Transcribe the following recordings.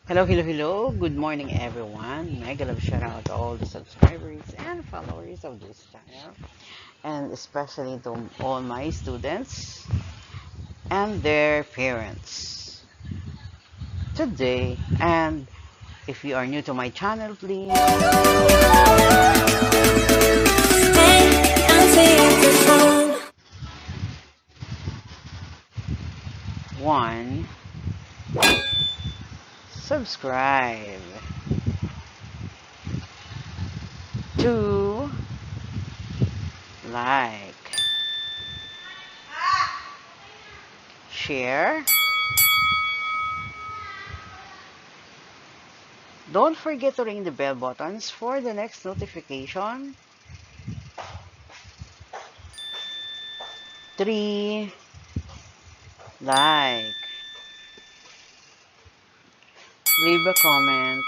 Hello, hello, hello. Good morning, everyone. Mega love shout out to all the subscribers and followers of this channel, and especially to all my students and their parents. Today, and if you are new to my channel, please one, subscribe, two, like, share. Don't forget to ring the bell buttons for the next notification. 3, like, leave a comment,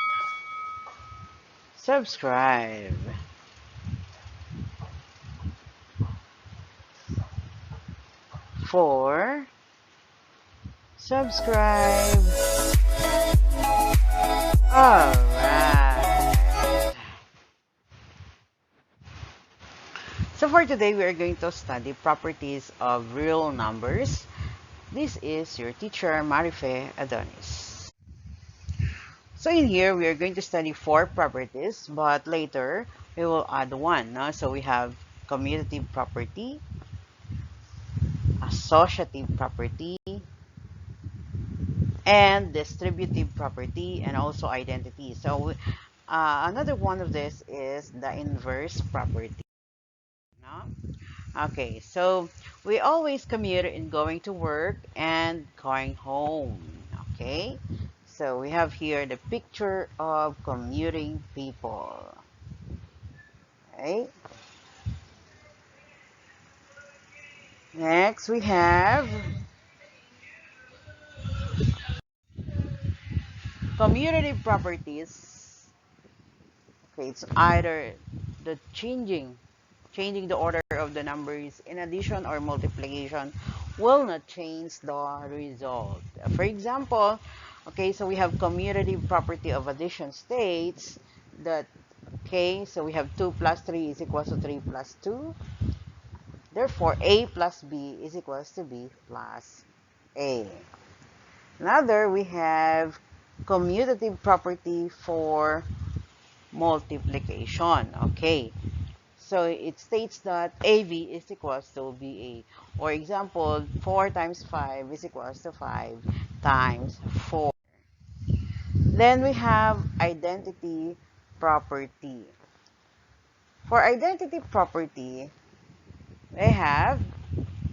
subscribe. 4, subscribe. Alright. So for today, we are going to study properties of real numbers. This is your teacher, Marife Adonis. So in here, we are going to study 4 properties, but later, we will add 1. No? So we have commutative property, associative property, and distributive property, and also identity. So another one of this is the inverse property. No? Okay, so we always commute in going to work and going home. Okay, so we have here the picture of commuting people. Okay, next we have commutative properties. Okay, it's either the changing the order of the numbers in addition or multiplication will not change the result. For example, okay, so we have commutative property of addition states that, okay, so we have 2 plus 3 is equals to 3 plus 2. Therefore, A plus B is equals to B plus A. Another, we have commutative property for multiplication. Okay, so it states that AB is equals to BA. For example, 4 times 5 is equals to 5 times 4. Then we have identity property. For identity property, we have,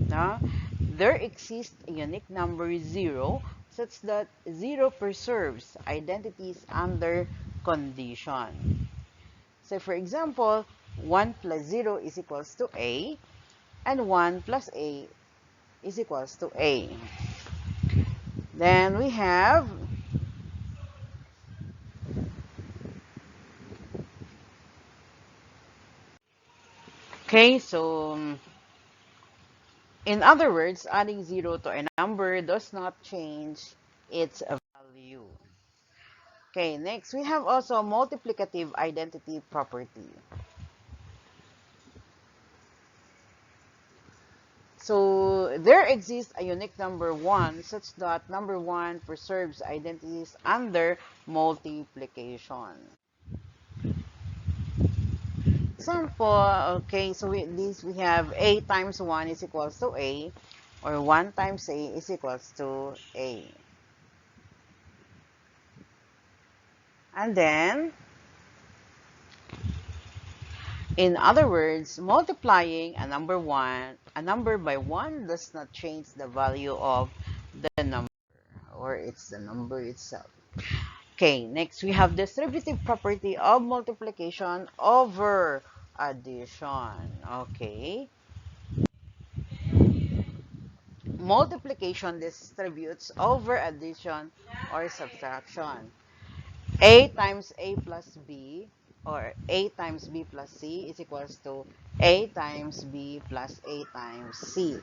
no, there exists a unique number 0 such that 0 preserves identities under condition. So for example, 1 plus 0 is equals to A, and 1 plus A is equals to A. Then we have okay, so in other words, adding 0 to a number does not change its value. Okay, next we have also multiplicative identity property. So there exists a unique number 1 such that number 1 preserves identities under multiplication. Example, okay, so we have A times 1 is equals to A, or 1 times A is equals to A. And then, in other words, multiplying a number by 1 does not change the value of the number, or it's the number itself. Okay, next we have distributive property of multiplication over addition. Okay. Multiplication distributes over addition or subtraction. A times A plus B, or A times B plus C is equals to A times B plus A times C.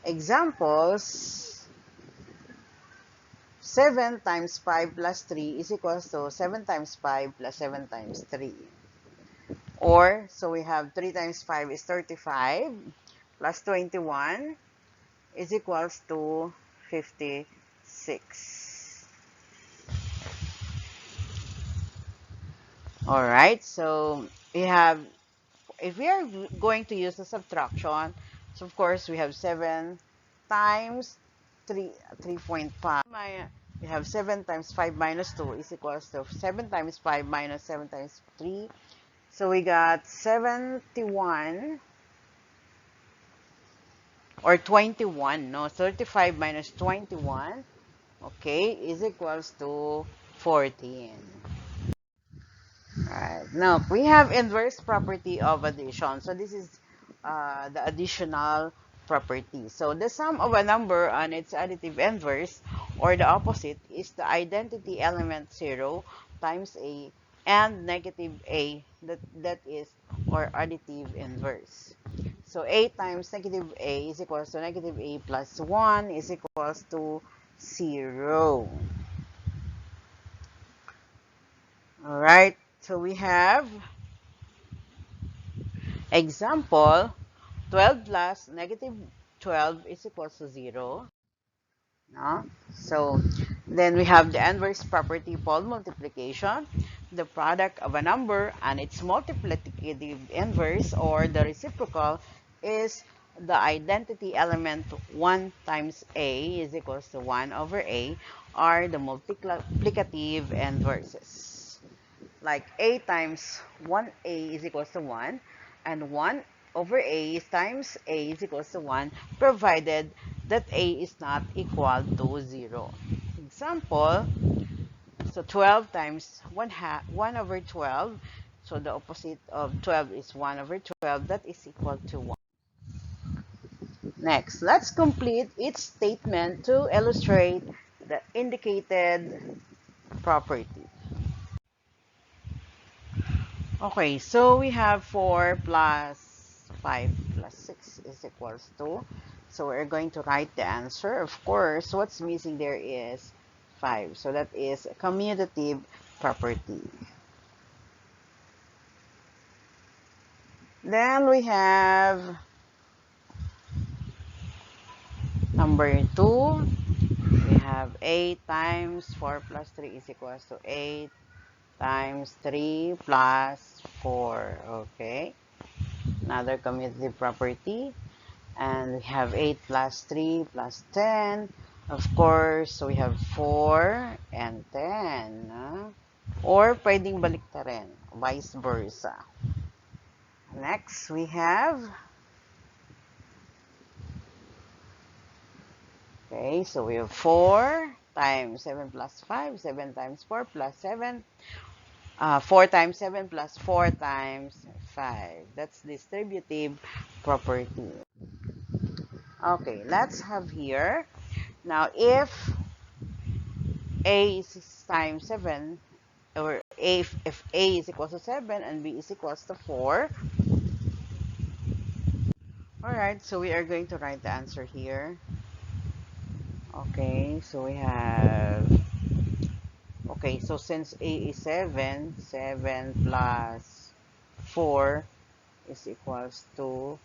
Examples, 7 times 5 plus 3 is equals to 7 times 5 plus 7 times 3. Or, so we have 3 times 5 is 35 plus 21 is equals to 56. Alright, so we have, if we are going to use the subtraction, so of course we have 7 times 3.5. We have 7 times 5 minus 2 is equals to 7 times 5 minus 7 times 3. So we got 71 or 21, no, 35 minus 21, okay, is equals to 14. Right. Now, we have inverse property of addition. So this is the additional property. So the sum of a number and its additive inverse, or the opposite, is the identity element 0 times a and negative a, that is, or additive inverse. So a times negative a is equals to negative a plus 1 is equals to 0. All right. So we have example, 12 plus negative 12 is equals to 0. No? So then we have the inverse property called multiplication. The product of a number and its multiplicative inverse, or the reciprocal, is the identity element 1 times a is equals to 1 over a, are the multiplicative inverses. Like a times 1a is equals to 1, and 1 over a times a is equals to 1, provided that a is not equal to 0. Example, so 12 times 1 over 12, so the opposite of 12 is 1 over 12, that is equal to 1. Next, let's complete each statement to illustrate the indicated property. Okay, so we have 4 plus 5 plus 6 is equals to, so we're going to write the answer. Of course, what's missing there is 5. So that is a commutative property. Then we have number 2. We have 8 times 4 plus 3 is equals to 8 times 3 plus 4. Okay. Another commutative property. And we have 8 plus 3 plus 10. Of course, so we have 4 and 10. Or pwedeng baliktarin, vice versa. Next, we have, okay, so we have 4 times 7 plus 5, 7 times 4 plus 7, 4 times 7 plus 4 times 5. That's distributive property. Okay, let's have here. Now, if a is times 7, or if a is equals to 7 and b is equals to 4, alright, so we are going to write the answer here. Okay, so we have, okay, so since a is 7, 7 plus 4 is equals to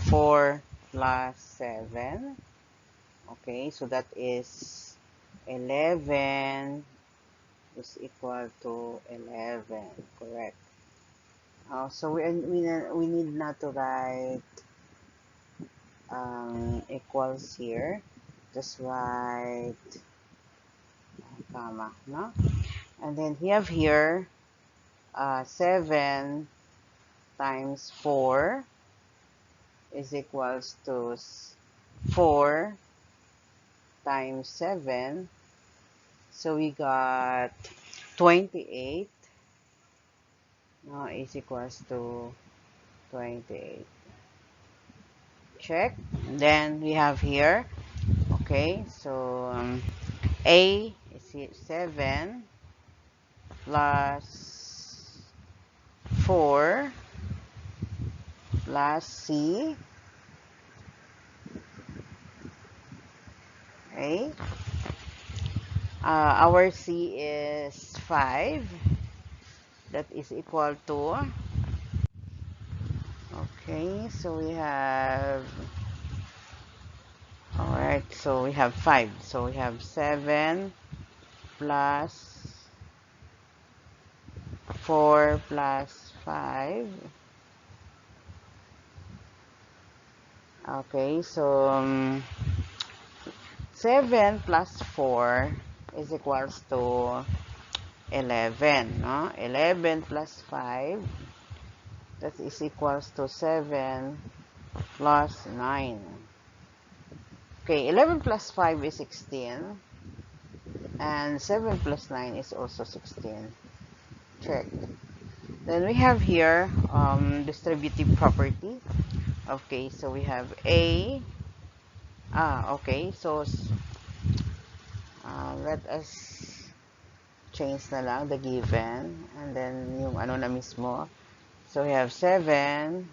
4 plus 7. Okay, so that is 11 is equal to 11, correct? So we need not to write equals here. Just write comma, no? And then we have here 7 times 4 is equals to 4 times 7. So we got 28 is equals to 28. Check. Then we have here, okay, so a is 7 plus 4 plus c, okay, Our C is 5. That is equal to, okay, so we have, alright, so we have 5. So we have 7 plus 4 plus 5. Okay, so 7 plus 4 is equals to 11, no? 11 plus 5, that is equals to 7 plus 9. Okay, 11 plus 5 is 16, and 7 plus 9 is also 16. Check. Then we have here distributive property. Okay, so we have A. Okay, so let us change na lang the given, and then yung ano na mismo. So we have 7,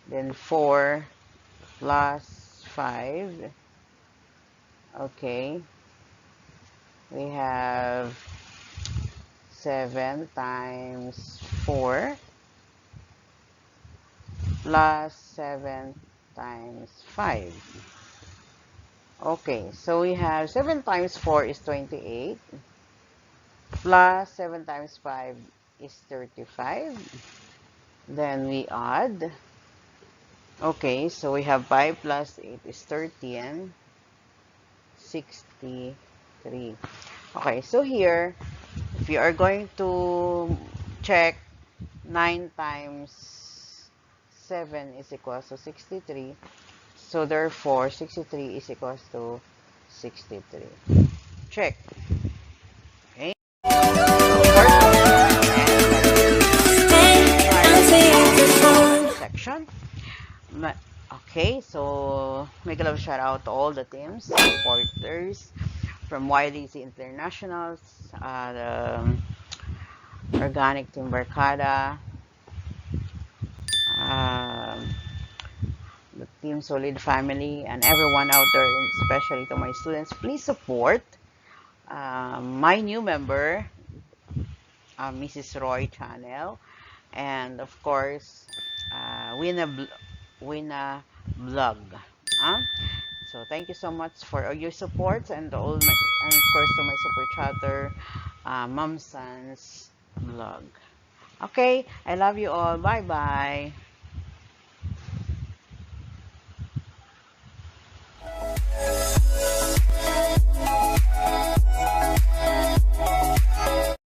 then 4 plus 5. Okay, we have 7 times 4 plus 7 times 5. Okay, so we have 7 times 4 is 28, plus 7 times 5 is 35. Then we add. Okay, so we have 5 plus 8 is 13, 63. Okay, so here, if you are going to check 9 times 7 is equals to 63, so therefore 63 is equals to 63. Check. Okay. Section. Okay, so make a love shout out to all the teams, supporters from YDC Internationals, the Organic Team Barcada, the Team Solid family, and everyone out there, especially to my students. Please support my new member, Mrs. Roy Channel, and of course, Wina Vlog. So thank you so much for all your support, and and of course to my super chatter, Mom Sans Vlog. Okay, I love you all. Bye bye.